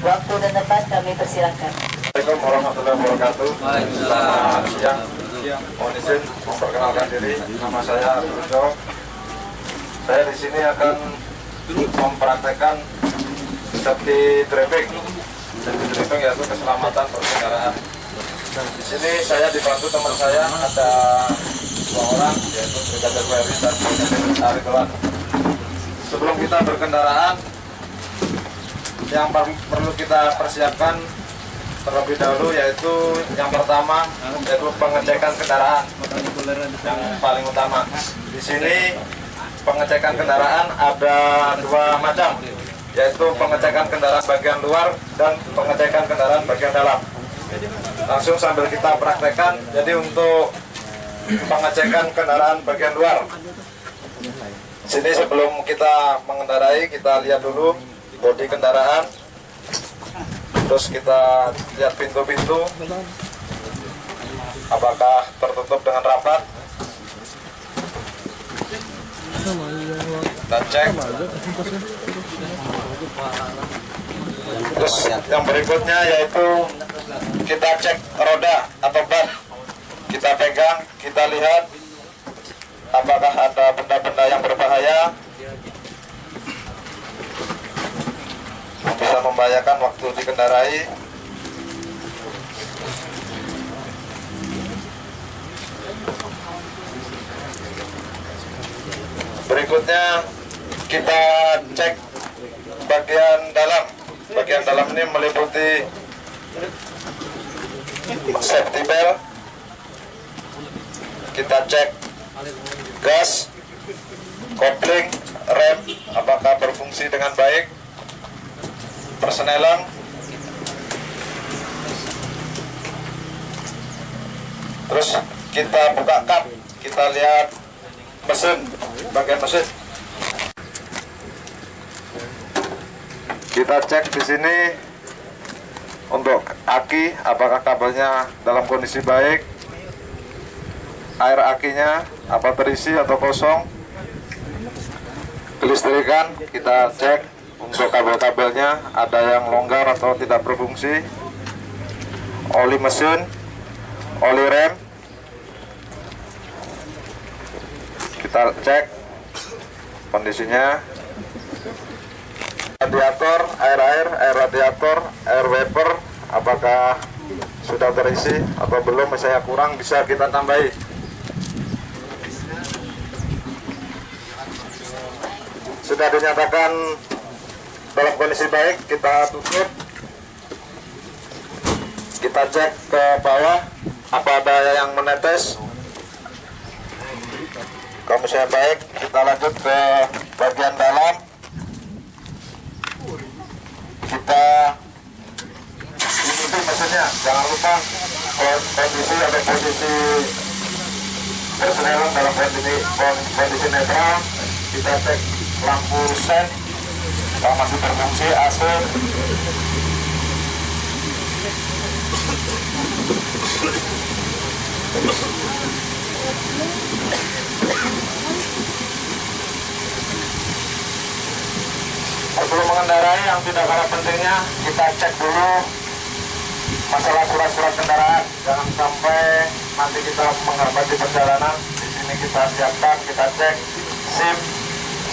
Waktu dan tempat kami persilakan. Assalamualaikum warahmatullahi wabarakatuh. Selamat siang. Mohon izin memperkenalkan diri. Nama saya Arjo. Saya di sini akan mempraktekkan safety driving. Safety driving yaitu keselamatan berkendaraan. Di sini saya dibantu teman saya, ada 2 orang, yaitu Brigadir Ferry dan Brigadir Ridwan. Sebelum kita berkendaraan, yang perlu kita persiapkan terlebih dahulu yaitu yang pertama yaitu pengecekan kendaraan yang paling utama. Di sini pengecekan kendaraan ada 2 macam, yaitu pengecekan kendaraan bagian luar dan pengecekan kendaraan bagian dalam. Langsung sambil kita praktekkan. Jadi untuk pengecekan kendaraan bagian luar, sini sebelum kita mengendarai kita lihat dulu bodi kendaraan, terus kita lihat pintu-pintu apakah tertutup dengan rapat, kita cek. Terus yang berikutnya yaitu kita cek roda atau ban, kita pegang, kita lihat apakah ada benda-benda yang berbahaya yang bisa membahayakan waktu dikendarai. Berikutnya kita cek bagian dalam. Bagian dalam ini meliputi safety belt, kita cek gas, kopling, rem apakah berfungsi dengan baik, persenelan, terus kita buka kap, kita lihat mesin, bagian mesin. Kita cek di sini untuk aki, apakah kabelnya dalam kondisi baik, air akinya apa terisi atau kosong, kelistrikan kita cek untuk kabel-kabelnya ada yang longgar atau tidak berfungsi, oli mesin, oli rem kita cek kondisinya. Radiator, air radiator, air vapor apakah sudah terisi atau belum, misalnya kurang bisa kita tambahi. Sudah dinyatakan dalam kondisi baik, kita tutup, kita cek ke bawah apa ada yang menetes. Kalau misalnya baik, kita lanjut ke bagian dalam. Kita ikuti mesinnya, jangan lupa kondisi atau posisi persenelan dalam kondisi netral. Kita cek lampu sen kalau masih berfungsi, AC. Sebelum mengendarai yang tidak kalah pentingnya, kita cek dulu masalah surat-surat kendaraan. Jangan sampai nanti kita menghambat perjalanan. Di sini kita siapkan, kita cek SIM,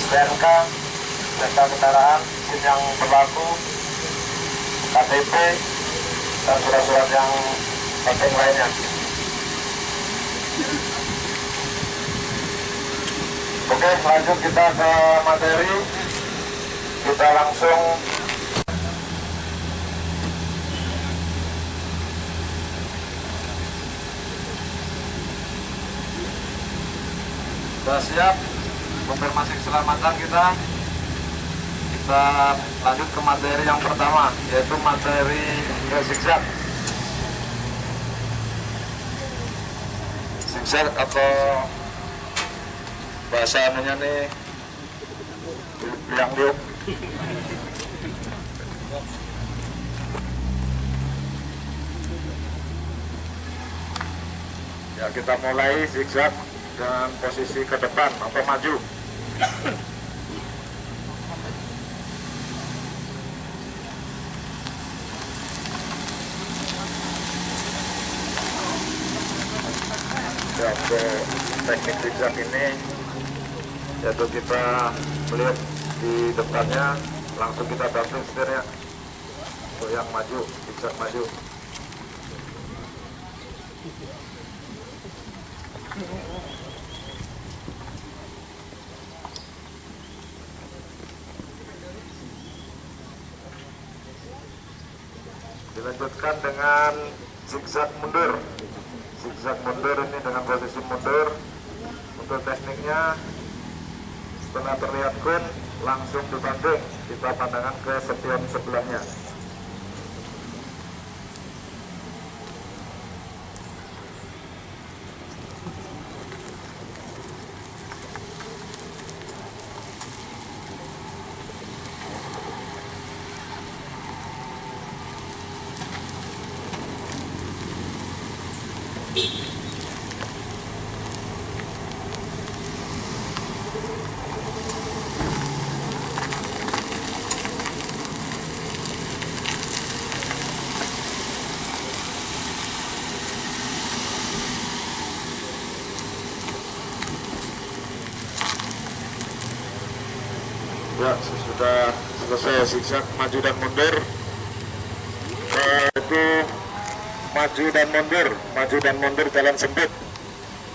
STNK, STNK kendaraan, SIM yang berlaku, KTP, dan surat-surat yang penting lainnya. Oke, lanjut kita ke materi. Kita langsung sudah siap konfirmasi keselamatan kita. Kita lanjut ke materi yang pertama, yaitu materi zigzag. Zigzag atau bahasa anunya nih yang liuk. Ya, kita mulai zigzag dengan posisi ke depan atau maju. Ya, untuk teknik zigzag ini yaitu kita melihat di depannya, langsung kita bantu setirnya untuk yang maju, zigzag maju. Dilanjutkan dengan zigzag mundur. Zigzag mundur ini dengan posisi mundur. Untuk tekniknya, setelah terlihat kun, langsung dibanding, kita pandangan ke spion sebelahnya. Ya, sudah selesai zigzag maju dan mundur. Itu maju dan mundur jalan sempit.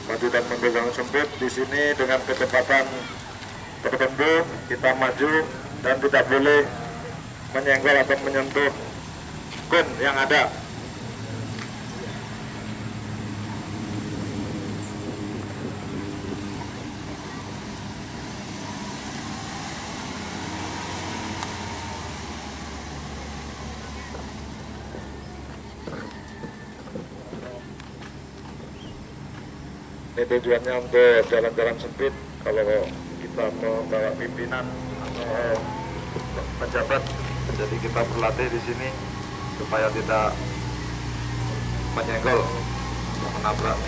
Maju dan mundur jalan sempit. Di sini dengan kecepatan tertentu kita maju dan tidak boleh menyenggol atau menyentuh kun yang ada. Ini tujuannya untuk jalan-jalan sempit. Kalau kita mau bawa pimpinan atau pejabat, jadi kita berlatih di sini supaya tidak menyenggol atau menabrak.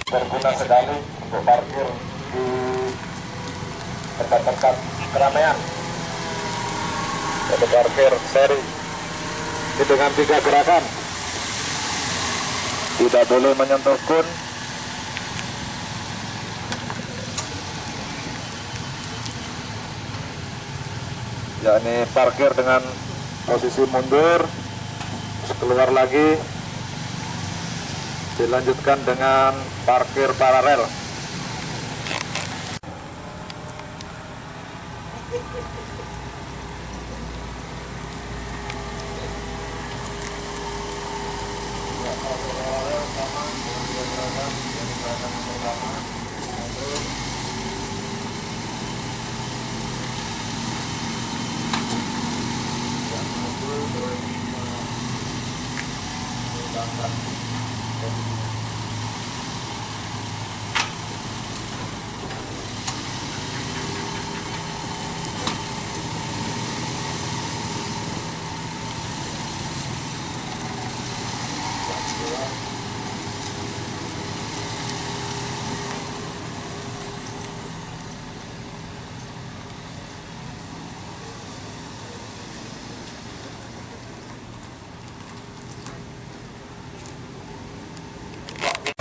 Berguna sekali untuk parkir di tempat-tempat keramaian. Untuk parkir seri ini dengan 3 gerakan, tidak boleh menyentuh kun, yakni parkir dengan posisi mundur, terus keluar lagi, dilanjutkan dengan parkir paralel.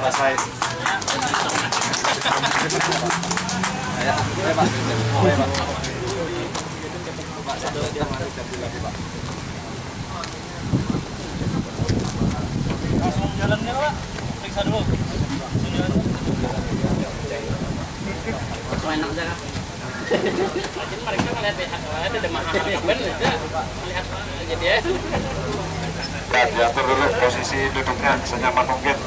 Selesai. Langsung jalannya Pak, periksa dulu. Enak aja kan? Jadi mereka melihat ada mahal bener melihat jadi ya. Ya, diatur dulu posisi duduknya senyaman mungkin.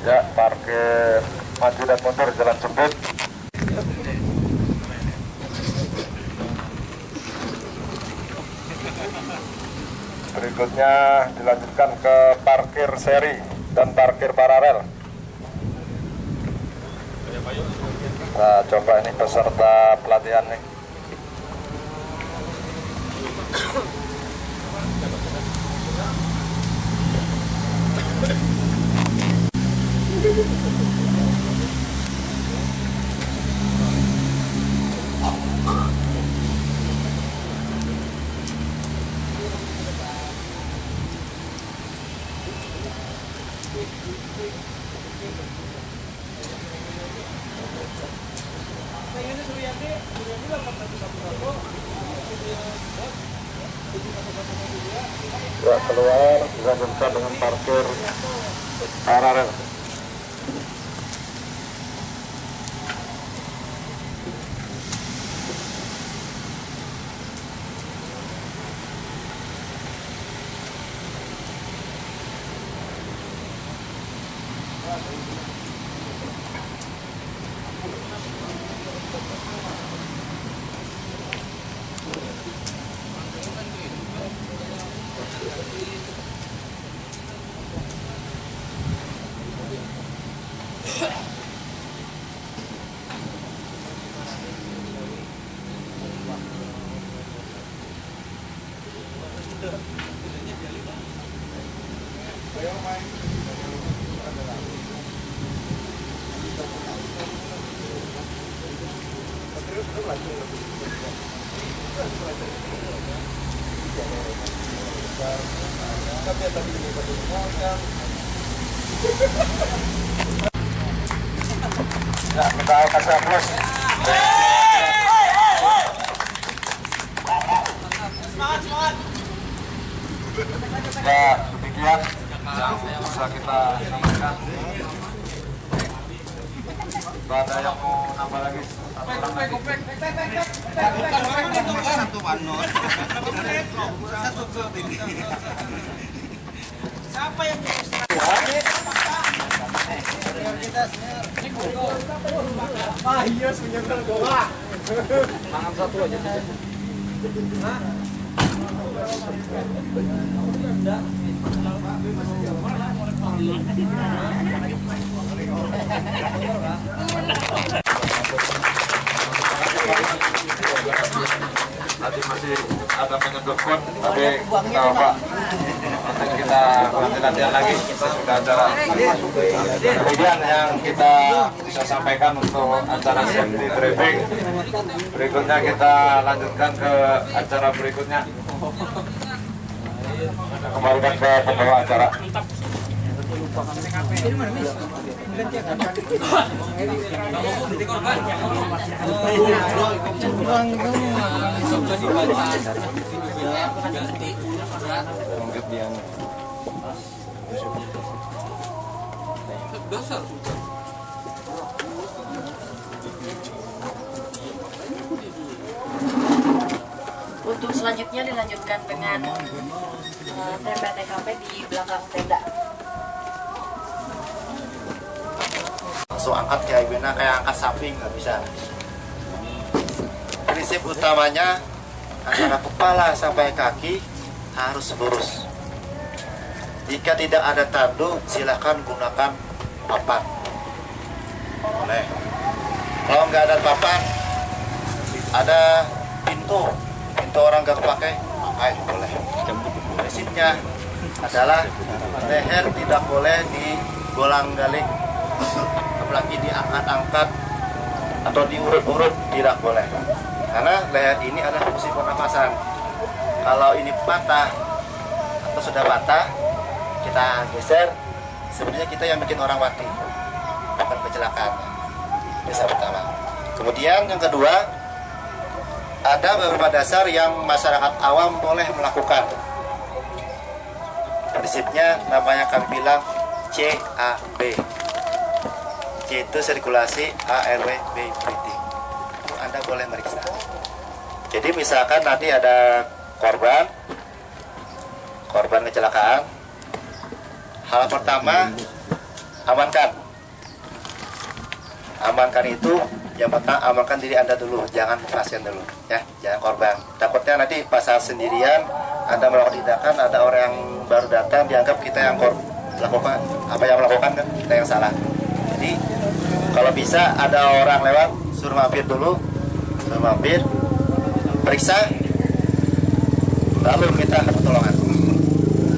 Ya, parkir maju dan mundur jalan sempit. Berikutnya dilanjutkan ke parkir seri dan parkir paralel. Nah, coba ini peserta pelatihan nih. Ya, keluar dilanjutkan dengan parkir paralel. Ya, kita kasih aplaus. Ya, demikian yang bisa kita sampaikan. Ada yang mau nambah lagi? Siapa yang iya sebenarnya doa. Tangan satu aja. Tadi masih ada menyebutkan, tapi nggak apa. Nanti kita latihan lagi sudah acara. Kemudian yang kita bisa sampaikan untuk acara safety driving. Berikutnya kita lanjutkan ke acara berikutnya. Kembalikan ke pembawa acara. Anggap yang Dasar. Untuk selanjutnya dilanjutkan dengan tenda TKP di belakang tenda. Langsung angkat kayak gimana, kayak angkat samping nggak bisa. Prinsip utamanya antara kepala sampai kaki harus lurus. Jika tidak ada tandu, silahkan gunakan papan. Boleh. Kalau nggak ada papan, ada pintu orang nggak pakai, boleh. Prinsipnya adalah leher tidak boleh digolang-galik, apalagi diangkat-angkat atau diurut-urut, tidak boleh. Karena leher ini adalah fungsi pernapasan. Kalau ini patah atau sudah patah, kita geser, sebenarnya kita yang bikin orang mati, bukan kecelakaan. Dasar pertama. Kemudian yang kedua, ada beberapa dasar yang masyarakat awam boleh melakukan. Prinsipnya namanya kami bilang CAB. C itu sirkulasi, A RW, B breathing. Itu Anda boleh meriksa. Jadi misalkan nanti ada korban kecelakaan, hal pertama amankan itu. Yang pertama, amankan diri Anda dulu, jangan pasien dulu, ya, jangan korban. Takutnya nanti pas saat sendirian Anda melakukan tindakan, ada orang yang baru datang, dianggap kita yang melakukan kan, kita yang salah. Jadi kalau bisa ada orang lewat, suruh mampir, periksa, lalu minta pertolongan.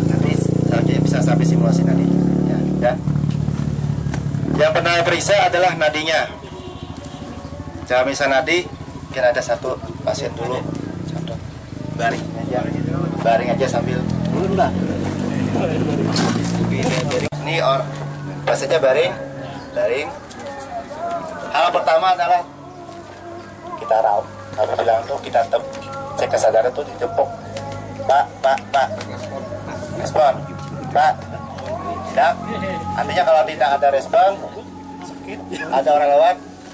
Nanti saja bisa sampai simulasi nanti. Ya. Yang pernah periksa adalah nadinya. Jangan misal nadi, mungkin ada satu pasien dulu, contoh baring aja sambil ini pasiennya baring. Hal pertama adalah kita raup, kalau bilang tuh kita cek kesadaran tuh ditepuk, pak, respon, pak, tidak. Artinya kalau tidak ada respon,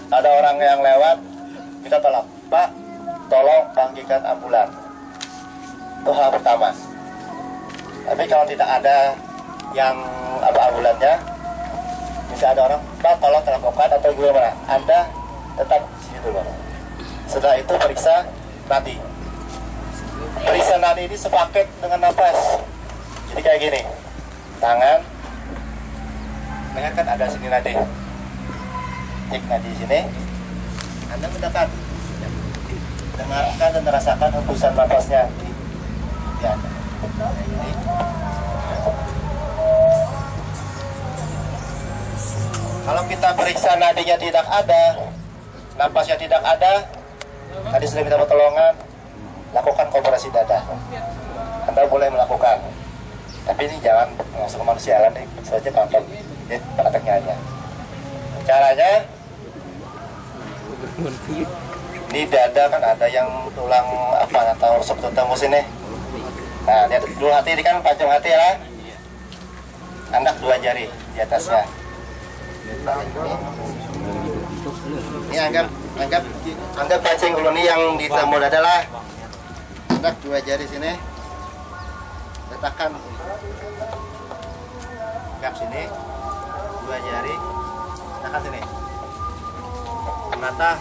ada orang yang lewat, kita tolong, Pak, tolong panggilkan ambulan. Itu hal pertama. Tapi kalau tidak ada yang ambulannya, bisa ada orang, Pak, tolong telepon atau gimana? Anda tetap di sini dulu. Setelah itu periksa nadi. Periksa nadi ini sepaket dengan nafas. Jadi kayak gini, tangan, leher kan ada sini nadi. Cek nadi sini, Anda mendekat, dengarkan dan merasakan hembusan nafasnya. Ya. Kalau kita periksa nadinya tidak ada, nafasnya tidak ada, tadi sudah minta pertolongan, lakukan kompresi dada. Anda boleh melakukan, tapi ini jangan langsung kemanusiaan deh, saja pakai prakteknya aja. Caranya, ini dada kan ada yang tulang atau subtulang tembus ini. Nah, lihat dulu hati ini kan panjang hati ya. Anda 2 jari di atasnya. Ini anggap cacing dulu nih yang di tembus dada lah. Anda 2 jari sini. Letakkan. Anggap sini 2 jari. Tekan sini. Mata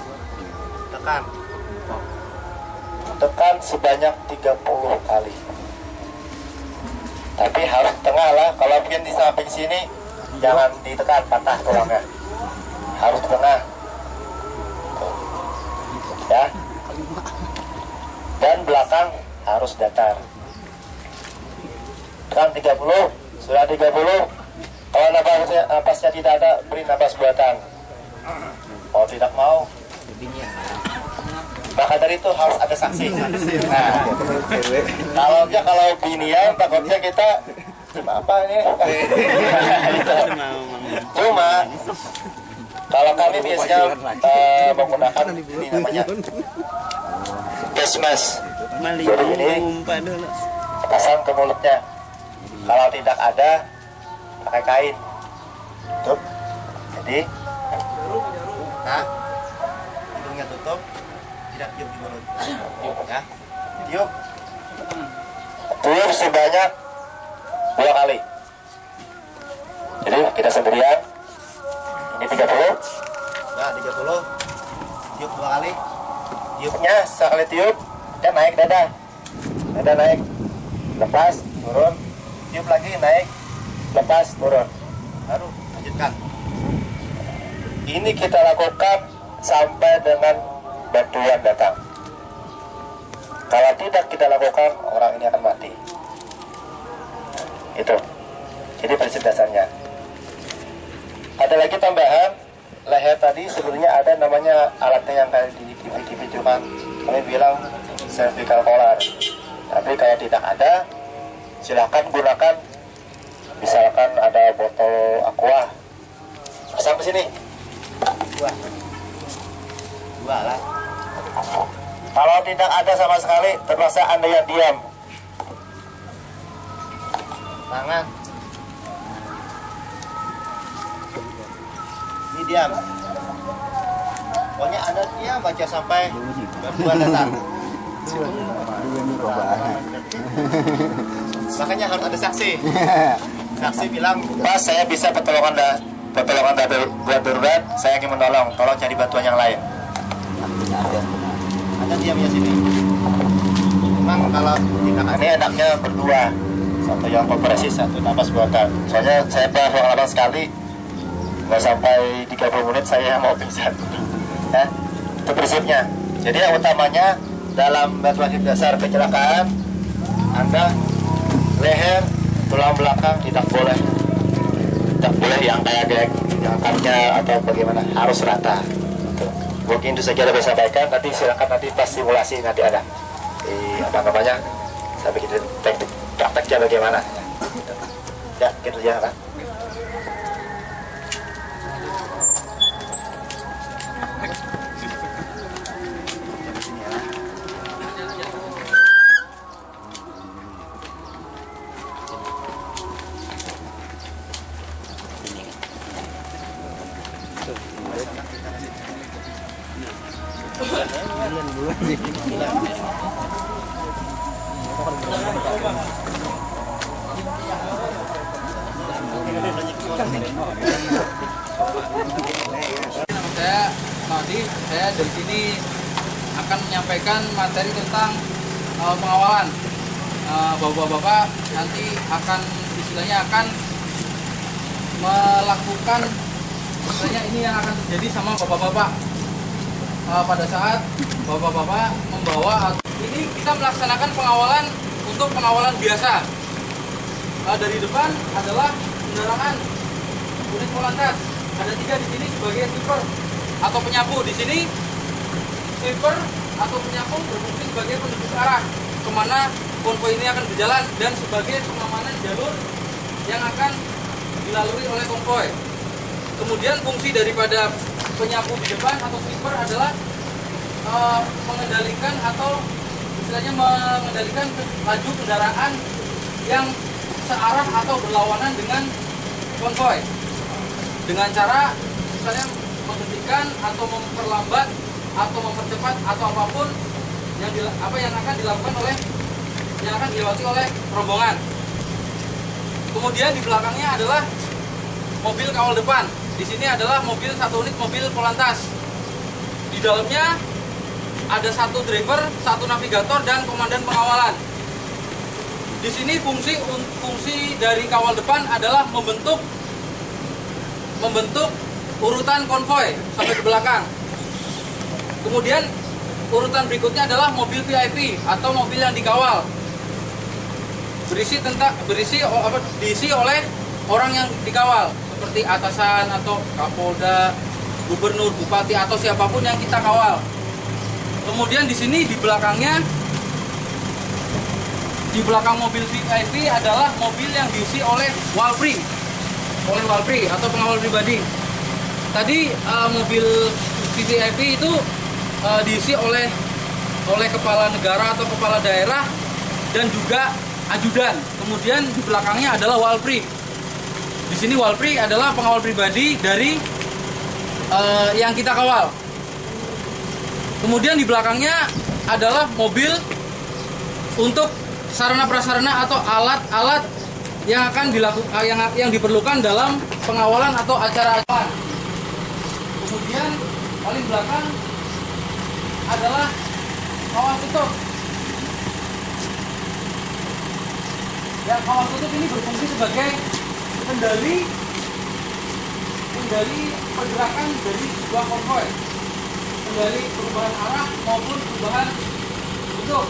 tekan sebanyak 30 kali. Tapi harus tengah lah. Kalau mungkin di samping sini jangan ditekan, patah tulangnya. Harus tengah. Ya. Dan belakang harus datar. Tekan 30, sudah 30. Kalau napasnya tidak ada, beri napas buatan. Kalau tidak mau, maka dari itu harus ada saksi. Nah, kalau binian takutnya kita apa ini? Cuma kalau kami biasanya menggunakan ini namanya face mask. Jadi ini pasang ke mulutnya. Kalau tidak ada, pakai kain. Tutup. Jadi, nah, hidungnya tutup, tidak tiup di mulut. Ya, tiup. Tiup sebanyak 2 kali. Jadi kita sendirian. Ini 30. Nah, 30. Tiup 2 kali. Tiupnya sekali tiup, dan naik dada. Dada naik. Lepas, turun. Tiup lagi, naik. Lepas, turun. Baru lanjutkan. Ini kita lakukan sampai dengan bantuan datang. Kalau tidak kita lakukan, orang ini akan mati. Itu. Jadi prinsip dasarnya. Ada lagi tambahan, leher tadi sebenarnya ada namanya alatnya yang kayak di videokan. Kami bilang cervical collar. Tapi kalau tidak ada, silakan gunakan. Misalkan ada botol aqua, pasang ke sini. Dua lah. Kalau tidak ada sama sekali, terpaksa Anda yang diam. Tangan. Ini diam. Pokoknya Anda diam baca sampai berdua datang. Makanya harus ada saksi. Saksi bilang, Pak, saya bisa pertolongan darurat, saya ingin menolong, tolong cari bantuan yang lain. Ada diamnya sini. Memang kalau tidak ini enaknya berdua, satu yang kompresi, satu napas buatan. Soalnya saya pernah pengalaman sekali, nggak sampai 30 menit saya mau pingsan. Ya, itu prinsipnya. Jadi yang utamanya dalam bantuan hidup dasar kecelakaan, Anda leher, tulang belakang tidak boleh yang kayak angkatnya atau bagaimana, harus rata. Mungkin itu saja dapat saya sampaikan. Nanti silakan nanti pas simulasi nanti ada saya bikin teknik prakteknya bagaimana. Ya gitu ya Pak. Saya dari sini akan menyampaikan materi tentang pengawalan. Bapak-bapak nanti akan melakukan ini yang akan terjadi sama bapak-bapak pada saat bapak-bapak membawa. Ini kita melaksanakan pengawalan untuk pengawalan biasa. Dari depan adalah kendaraan unit polantas. Ada 3 di sini sebagai sweeper atau penyapu. Di sini sweeper atau penyapu berfungsi sebagai penunjuk arah kemana konvoi ini akan berjalan dan sebagai pengamanan jalur yang akan dilalui oleh konvoi. Kemudian fungsi daripada penyapu di depan atau sweeper adalah mengendalikan atau istilahnya mengendalikan laju kendaraan yang searah atau berlawanan dengan konvoi dengan cara misalnya menghentikan atau memperlambat atau mempercepat atau apapun yang akan dilakukan yang akan dilewati oleh rombongan. Kemudian di belakangnya adalah mobil kawal depan. Di sini adalah satu unit mobil polantas. Di dalamnya ada 1 driver, 1 navigator dan komandan pengawalan. Di sini fungsi dari kawal depan adalah membentuk urutan konvoi sampai ke belakang. Kemudian urutan berikutnya adalah mobil VIP atau mobil yang dikawal. Diisi oleh orang yang dikawal seperti atasan atau kapolda, gubernur, bupati atau siapapun yang kita kawal. Kemudian di sini di belakang mobil VIP adalah mobil yang diisi oleh walpri atau pengawal pribadi. Tadi mobil VIP itu diisi oleh oleh kepala negara atau kepala daerah dan juga ajudan. Kemudian di belakangnya adalah Walpri. Di sini Walpri adalah pengawal pribadi dari yang kita kawal. Kemudian di belakangnya adalah mobil untuk sarana prasarana atau alat-alat yang akan dilakukan yang diperlukan dalam pengawalan atau acara-acara. Kemudian paling belakang adalah kawal tutup. Ya, kawal tutup ini berfungsi sebagai kendali pergerakan dari sebuah konvoi, kendali perubahan arah maupun perubahan bentuk.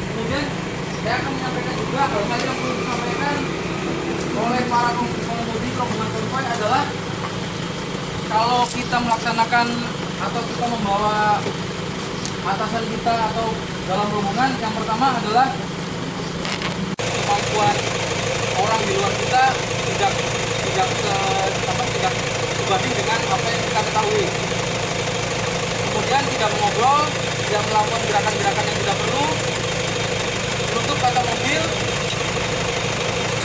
Kemudian saya akan menyampaikan juga hal yang perlu disampaikan oleh para pengemudi rombongan konvoi adalah kalau kita melaksanakan atau kita membawa atasan kita atau dalam rombongan, yang pertama adalah kemampuan orang di luar kita tidak sebanding dengan apa yang kita ketahui. Kemudian tidak mengobrol, tidak melakukan gerakan-gerakan yang tidak perlu, menutup kaca mobil,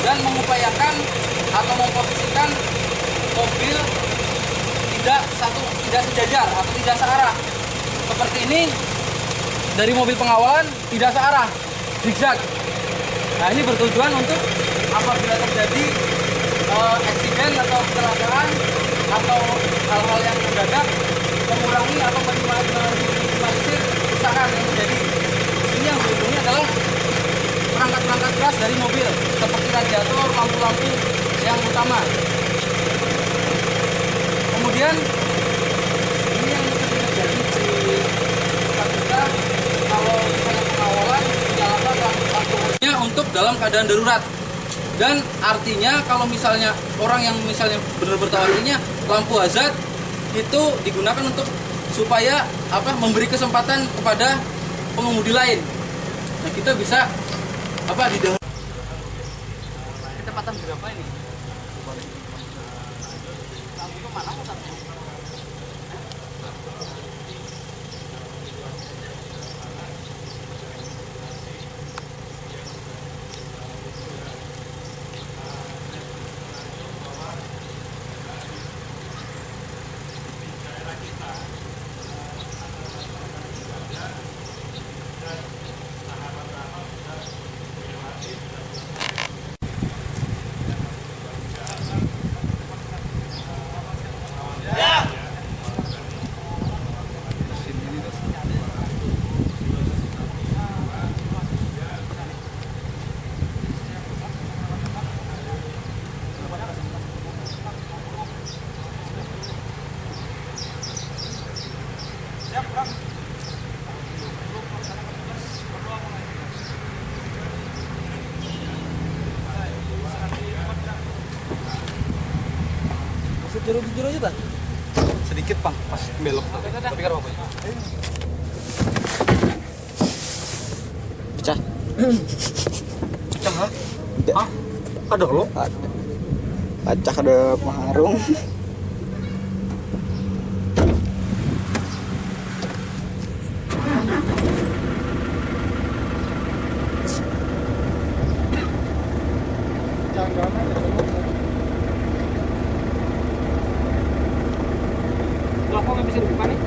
dan mengupayakan atau memposisikan mobil tidak sejajar atau tidak searah. Seperti ini, dari mobil pengawalan tidak searah, zigzag. Nah, ini bertujuan untuk apabila terjadi eksiden atau kecelakaan atau hal-hal yang mendadak, mengurangi atau meminimalisir kerusakan yang terjadi. Ini yang berhubungi adalah perangkat-perangkat keras dari mobil, seperti radiator, lampu-lampu yang utama. Kemudian ini yang terjadi di tempat kita, kalau misalnya pengawalan menyalakan lampu-lampunya untuk dalam keadaan darurat. Dan artinya kalau misalnya orang yang misalnya benar bertawarannya lampu hazard itu digunakan untuk supaya memberi kesempatan kepada pengemudi lain. Nah, kita bisa didahului. Kecepatan berapa ini? Lampu mana pusat? Jujur aja tak? Sedikit Bang, pas belok. Tapi kan apa? Pecah. Pecah ha? Hah? Ada lo? Pecah ada pengarung. Belakang bisa dibuka nih?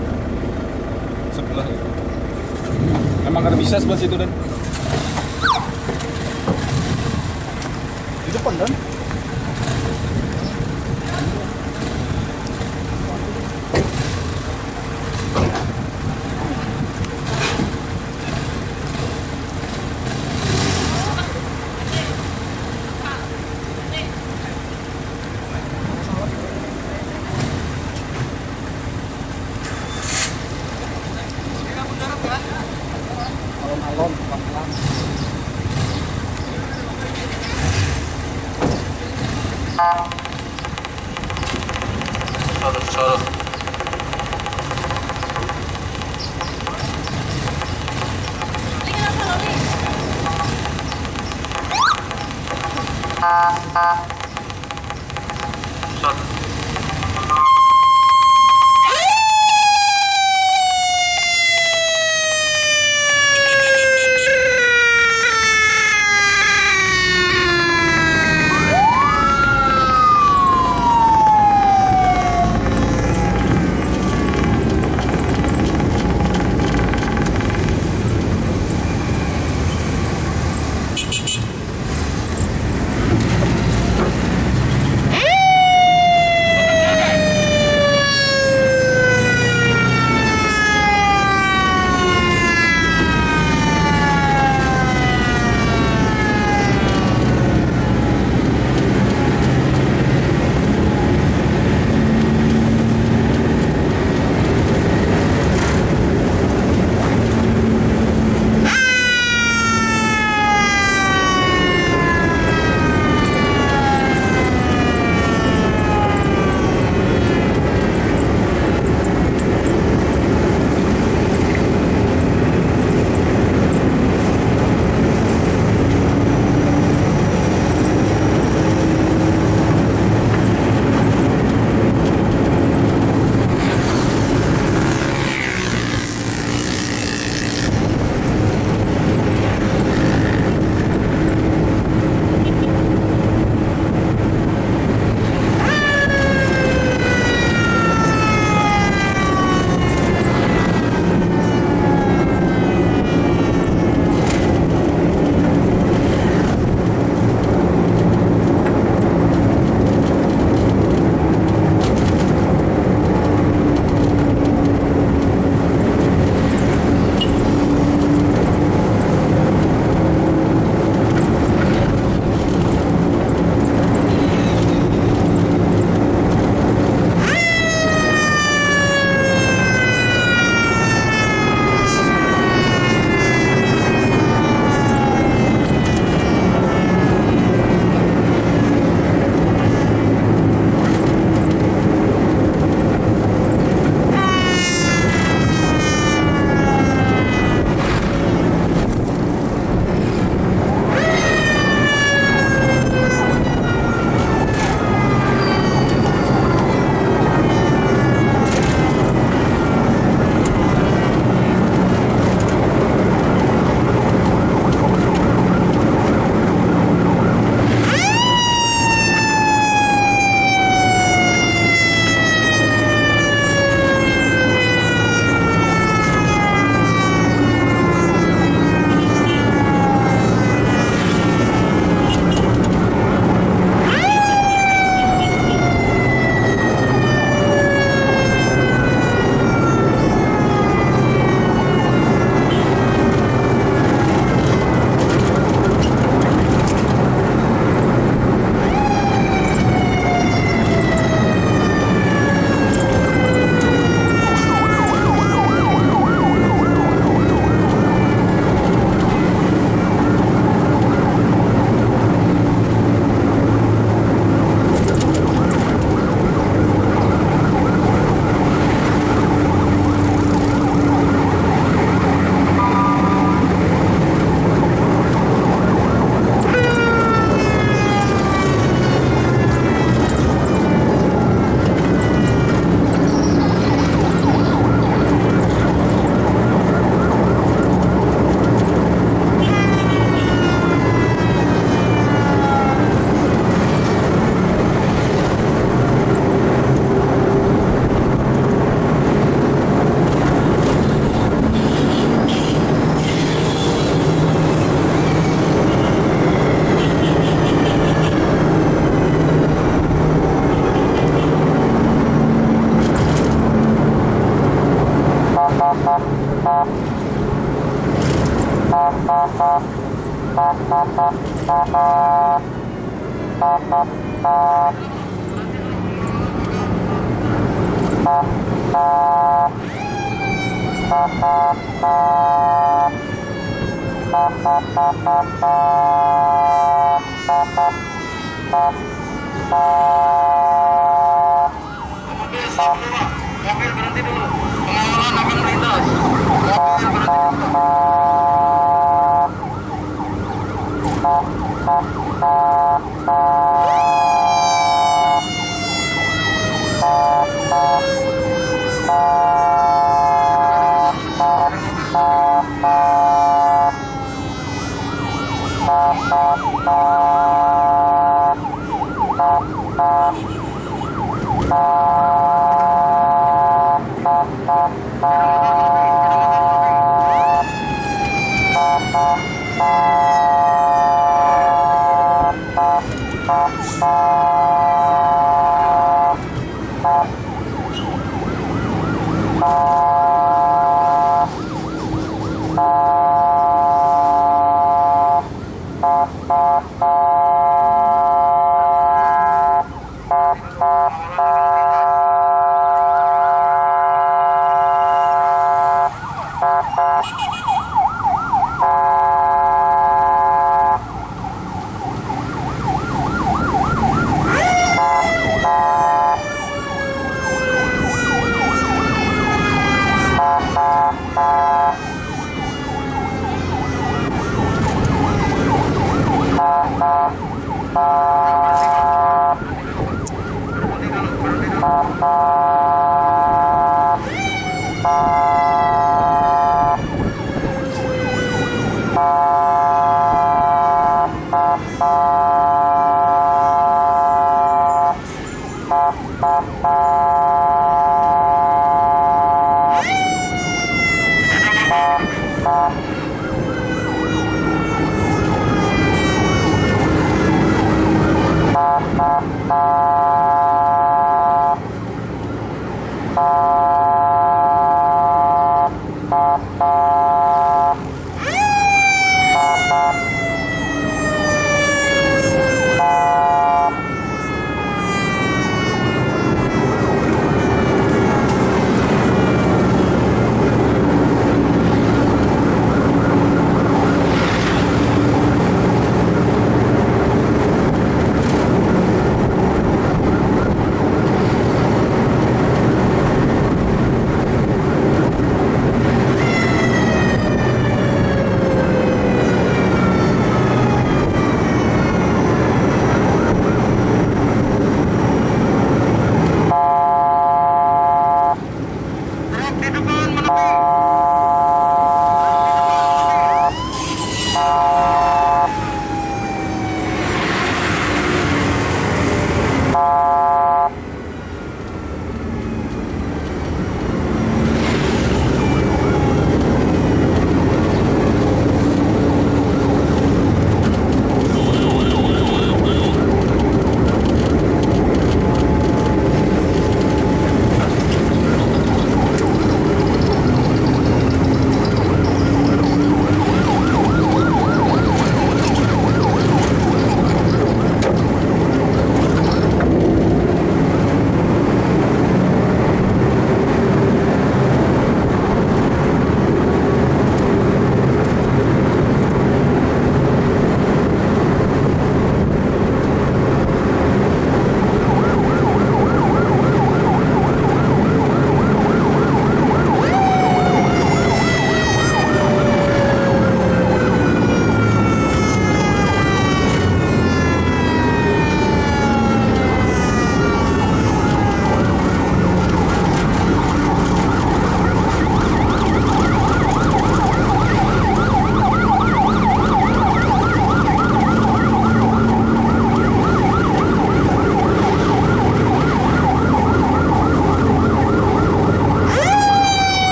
Sebelah. Emang kada bisa sebelah situ dan di depan dan Mobil stop dulu, Pak. Mobil berhenti dulu. Pengawalan akan melintas. Mobil berhenti.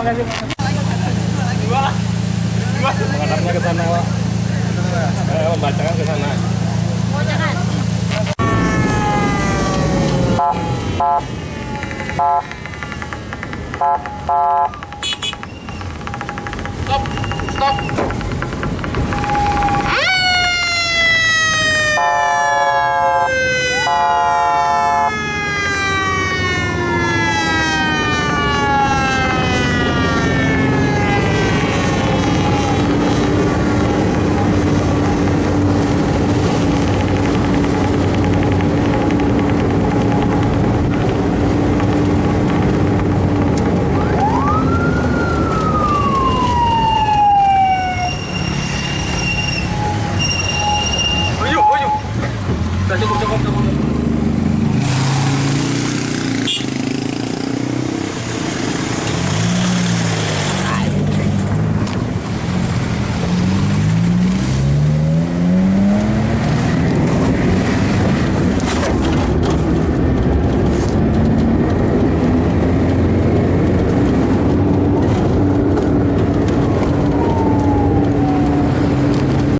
makasih. Menghadapnya ke sana, Pak. Membacakan ke sana. Oh, jangan. Stop. Udah cukup.